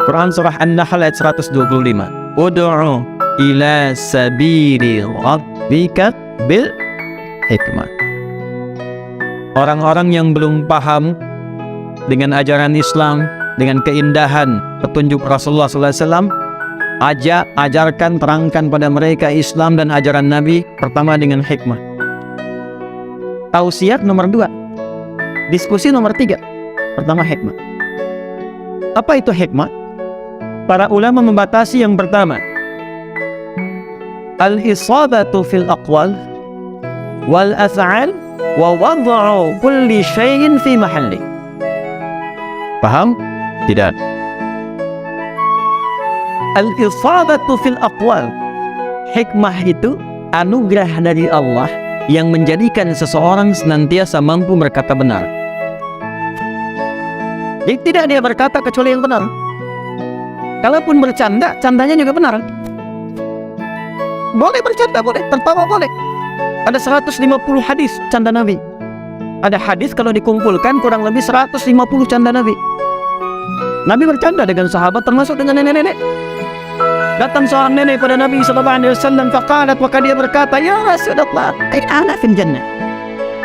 Quran surah An-Nahl ayat 125. Ud'u ila sabili rabbika bil hikmah. Orang-orang yang belum paham dengan ajaran Islam, dengan keindahan petunjuk Rasulullah SAW, ajarkan, terangkan pada mereka Islam dan ajaran Nabi pertama dengan hikmah. Tausiah nomor 2, diskusi nomor 3. Pertama hikmah. Apa itu hikmah? Para ulama membatasi yang pertama, al-isabatu fil aqwal wal af'al wa wad'u kulli syai'in fi mahalli. Paham? Tidak. Al-isabatu fil aqwal, hikmah itu anugerah dari Allah yang menjadikan seseorang senantiasa mampu berkata benar. Jadi tidak dia berkata kecuali yang benar. Kalaupun bercanda, candanya juga benar. Boleh bercanda, boleh tertawa, boleh. Ada 150 hadis canda Nabi. Ada hadis kalau dikumpulkan kurang lebih 150 canda Nabi. Nabi bercanda dengan sahabat, termasuk dengan nenek-nenek. Datang seorang nenek pada Nabi SAW, faqalat, maka dia berkata, ya Rasulullah, ana fil jannah.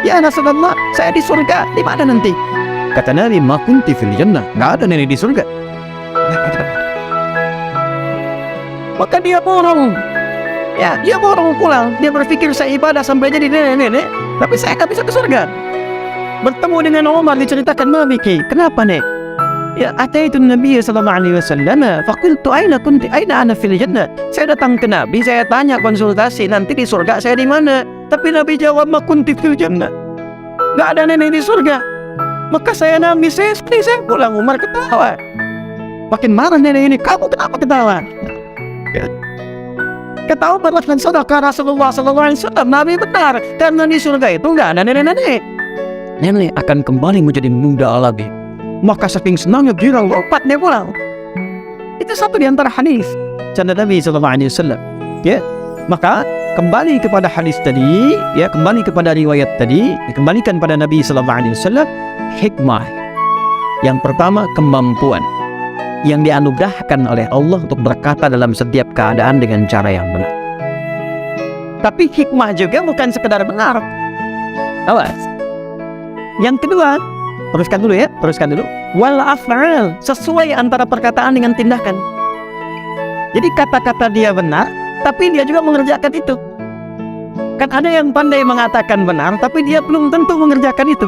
Ya Rasulullah, saya di surga. Di mana nanti? Kata Nabi, ma kunti fil jannah. Nggak ada nenek di surga. Maka dia borong. Ya, dia borong pulang. Dia berpikir saya ibadah sampai jadi nenek-nenek, tapi saya nggak bisa ke surga. Bertemu dengan Umar, diceritakan Nabi, kenapa nek? Ya, ataitu Nabi sallallahu alaihi wasallam, faqultu aina kunti aina ana fil jannah. Saya datang ke Nabi, saya tanya konsultasi, nanti di surga saya di mana? Tapi Nabi jawab, ma kunti fil jannah. Enggak ada nenek di surga. Maka saya nangis, saya pulang. Umar ketawa. Makin marah nenek ini, kamu kenapa ketawa? Ketawa berlakukan sedekah Rasulullah sallallahu alaihi wasallam. Nabi benar, karena di surga itu enggak ada nenek-nenek. Nenek akan kembali menjadi muda lagi. Maka saking senangnya girang lompatnya pulang. Itu satu di antara hadis canda Nabi sallallahu alaihi wasallam. Ya, maka kembali kepada hadis tadi, ya, kembali kepada riwayat tadi, dikembalikan pada Nabi sallallahu alaihi wasallam. Hikmah yang pertama, kemampuan yang dianugerahkan oleh Allah untuk berkata dalam setiap keadaan dengan cara yang benar. Tapi hikmah juga bukan sekedar benar. Awas. Yang kedua, teruskan dulu. Wal af'al, sesuai antara perkataan dengan tindakan. Jadi kata-kata dia benar, tapi dia juga mengerjakan itu. Kan ada yang pandai mengatakan benar, tapi dia belum tentu mengerjakan itu.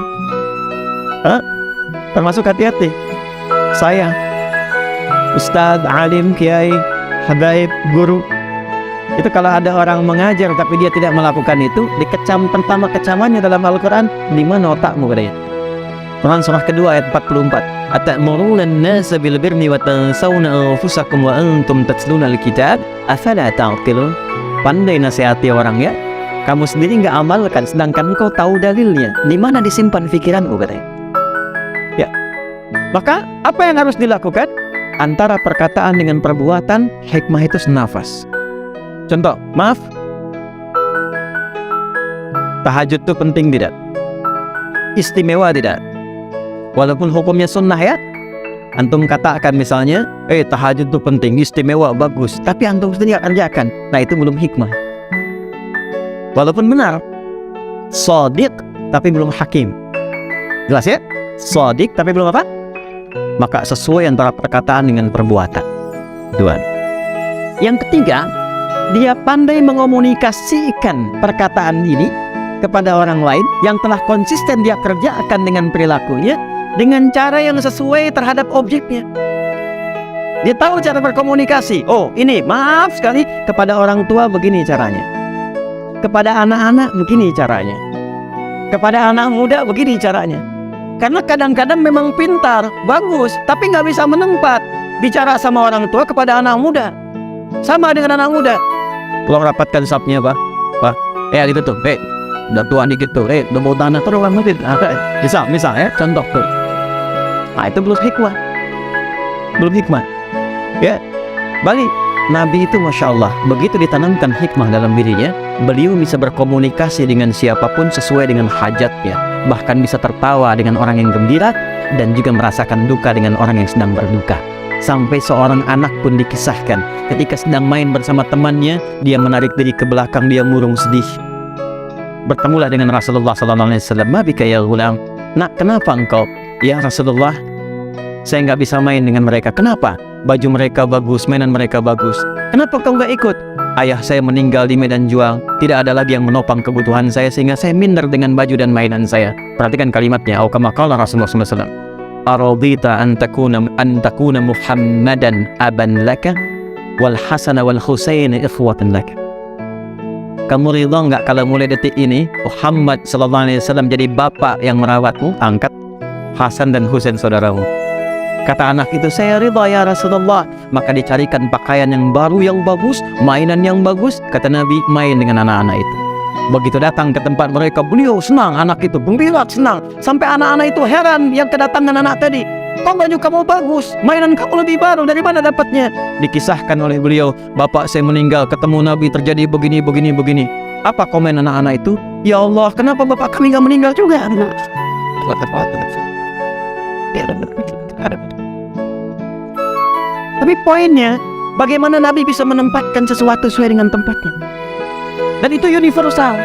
Termasuk hati-hati. Saya, Ustadz, alim, kiai, habaib, guru, itu kalau ada orang mengajar tapi dia tidak melakukan itu, dikecam pertama kecamannya dalam Al-Quran, di mana otakmu katanya? Quran surah kedua ayat 44. Atamuruna an-nasa bil birri wa tansawna anfusakum wa antum tatluna al-kitab afala ta'qilun. Pandai nasihati orang, ya, kamu sendiri nggak amalkan sedangkan engkau tahu dalilnya. Di mana disimpan pikiranmu katanya? Ya. Maka apa yang harus dilakukan? Antara perkataan dengan perbuatan, hikmah itu senafas. Contoh, maaf, tahajud itu penting tidak? Istimewa tidak? Walaupun hukumnya sunnah, ya. Antum katakan misalnya, tahajud itu penting, istimewa, bagus, tapi antum sendiri nggak kerjakan. Nah, itu belum hikmah. Walaupun benar, shadiq tapi belum hakim. Jelas, ya? Shadiq tapi belum apa? Maka sesuai antara perkataan dengan perbuatan. Dua. Yang ketiga, dia pandai mengomunikasikan perkataan ini kepada orang lain yang telah konsisten dia kerjakan dengan perilakunya, dengan cara yang sesuai terhadap objeknya. Dia tahu cara berkomunikasi. Oh, ini maaf sekali, kepada orang tua begini caranya, kepada anak-anak begini caranya, kepada anak muda begini caranya. Karena kadang-kadang memang pintar, bagus, tapi nggak bisa menempat. Bicara sama orang tua kepada anak muda, sama dengan anak muda. Tolong rapatkan sapnya, Pak. Gitu tuh, udah tua dikit tuh, udah mau tanah terus banget. Misal, ya, contoh tuh. Nah, itu belum hikmah. Ya, balik. Nabi itu Masya Allah, begitu ditanamkan hikmah dalam dirinya, beliau bisa berkomunikasi dengan siapapun sesuai dengan hajatnya. Bahkan bisa tertawa dengan orang yang gembira dan juga merasakan duka dengan orang yang sedang berduka. Sampai seorang anak pun dikisahkan ketika sedang main bersama temannya, dia menarik diri ke belakang, dia murung sedih. Bertemulah dengan Rasulullah SAW. "Ma bika ya ghulam?" "Nak, kenapa engkau?" "Ya Rasulullah, saya nggak bisa main dengan mereka." "Kenapa?" "Baju mereka bagus, mainan mereka bagus." "Kenapa kau nggak ikut?" "Ayah saya meninggal di medan juang, tidak ada lagi yang menopang kebutuhan saya, sehingga saya minder dengan baju dan mainan saya." Perhatikan kalimatnya. Au kama qala Rasulullah SAW. "Aradita an takuna Muhammadan aban laka wal Hasan wal Husain ikhwatan laka." Kamu ridha nggak kalau mulai detik ini Muhammad SAW jadi bapak yang merawatmu? Angkat Hasan dan Husain saudaramu. Kata anak itu, "Saya ridha ya Rasulullah." Maka dicarikan pakaian yang baru yang bagus, mainan yang bagus. Kata Nabi, main dengan anak-anak itu. Begitu datang ke tempat mereka, beliau senang, anak itu gembira, senang. Sampai anak-anak itu heran yang kedatangan anak tadi. "Kok baju kamu bagus, mainan kamu lebih baru, dari mana dapatnya?" Dikisahkan oleh beliau, "Bapak saya meninggal, ketemu Nabi, terjadi begini, begini, begini." Apa komen anak-anak itu? "Ya Allah, kenapa bapak kami nggak meninggal juga?" Tapi poinnya, bagaimana Nabi bisa menempatkan sesuatu sesuai dengan tempatnya. Dan itu universal.